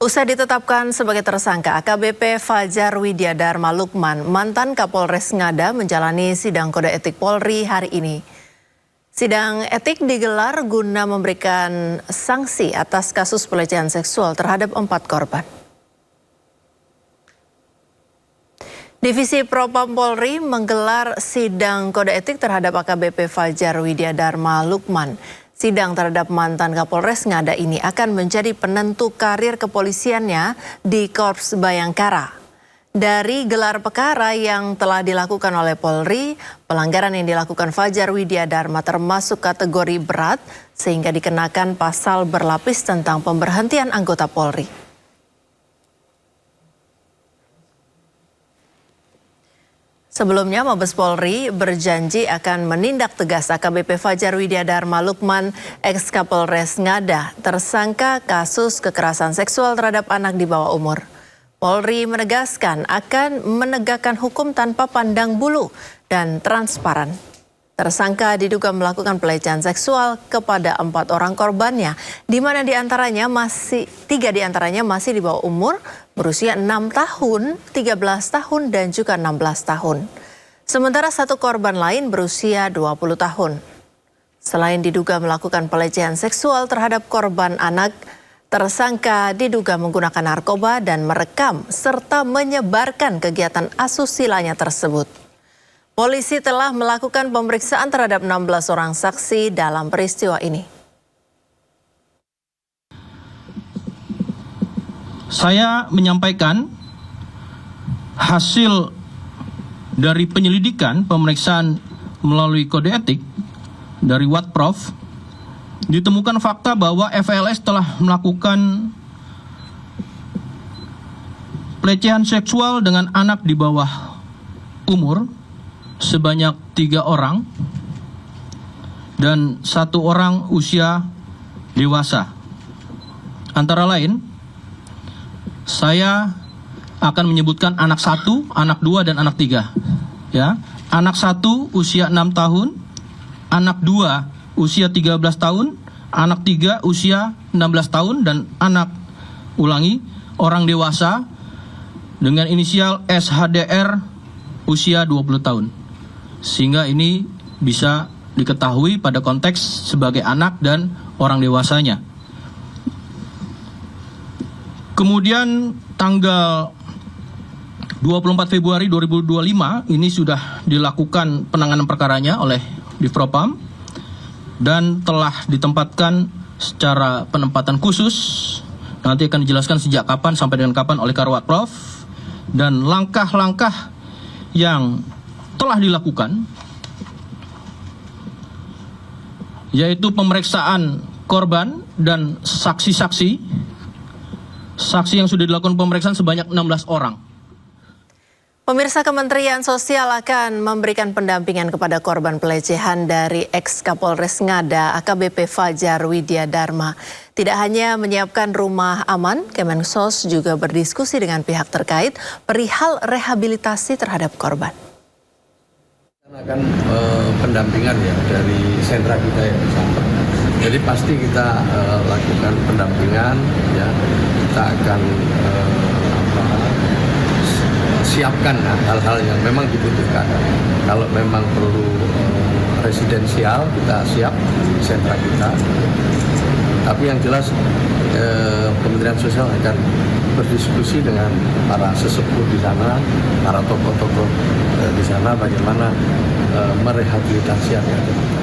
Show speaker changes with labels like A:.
A: Usai ditetapkan sebagai tersangka, AKBP Fajar Widya Dharma Lukman, mantan Kapolres Ngada, menjalani sidang kode etik Polri hari ini. Sidang etik digelar guna memberikan sanksi atas kasus pelecehan seksual terhadap 4 korban. Divisi Propam Polri menggelar sidang kode etik terhadap AKBP Fajar Widya Dharma Lukman. Sidang terhadap mantan Kapolres Ngada ini akan menjadi penentu karir kepolisiannya di Korps Bayangkara. Dari gelar perkara yang telah dilakukan oleh Polri, pelanggaran yang dilakukan Fajar Widya Dharma termasuk kategori berat sehingga dikenakan pasal berlapis tentang pemberhentian anggota Polri. Sebelumnya, Mabes Polri berjanji akan menindak tegas AKBP Fajar Widya Dharma Lukman, ex-Kapolres Ngada, tersangka kasus kekerasan seksual terhadap anak di bawah umur. Polri menegaskan akan menegakkan hukum tanpa pandang bulu dan transparan. Tersangka diduga melakukan pelecehan seksual kepada 4 orang korbannya, di mana 3 diantaranya masih di bawah umur, berusia 6 tahun, 13 tahun, dan juga 16 tahun. Sementara 1 korban lain berusia 20 tahun. Selain diduga melakukan pelecehan seksual terhadap korban anak, tersangka diduga menggunakan narkoba dan merekam serta menyebarkan kegiatan asusilanya tersebut. Polisi telah melakukan pemeriksaan terhadap 16 orang saksi dalam peristiwa ini.
B: Saya menyampaikan hasil dari penyelidikan pemeriksaan melalui kode etik dari Watprov, ditemukan fakta bahwa FLS telah melakukan pelecehan seksual dengan anak di bawah umur sebanyak 3 orang dan 1 orang usia dewasa. Antara lain, saya akan menyebutkan anak 1, anak 2, dan anak 3. Ya, anak 1 usia 6 tahun, anak 2 usia 13 tahun, anak 3 usia 16 tahun, dan orang dewasa dengan inisial SHDR usia 20 tahun. Sehingga ini bisa diketahui pada konteks sebagai anak dan orang dewasanya. Kemudian tanggal 24 Februari 2025 ini sudah dilakukan penanganan perkaranya oleh Divpropam dan telah ditempatkan secara penempatan khusus. Nanti akan dijelaskan sejak kapan sampai dengan kapan oleh Karwatprov, dan langkah-langkah yang telah dilakukan yaitu pemeriksaan korban dan saksi-saksi yang sudah dilakukan pemeriksaan sebanyak 16 orang.
A: Pemirsa, Kementerian Sosial akan memberikan pendampingan kepada korban pelecehan dari ex-Kapolres Ngada AKBP Fajar Widya Dharma. Tidak hanya menyiapkan rumah aman, Kemensos juga berdiskusi dengan pihak terkait perihal rehabilitasi terhadap korban.
C: Akan pendampingan ya dari sentra kita yang bersama. Jadi pasti kita lakukan pendampingan ya. Kita akan siapkan hal-hal yang memang dibutuhkan. Kalau memang perlu residensial, kita siap sentra kita. Tapi yang jelas Kementerian Sosial akan berdiskusi dengan para sesepuh di sana, para tokoh-tokoh di sana bagaimana merehabilitasi anak-anak.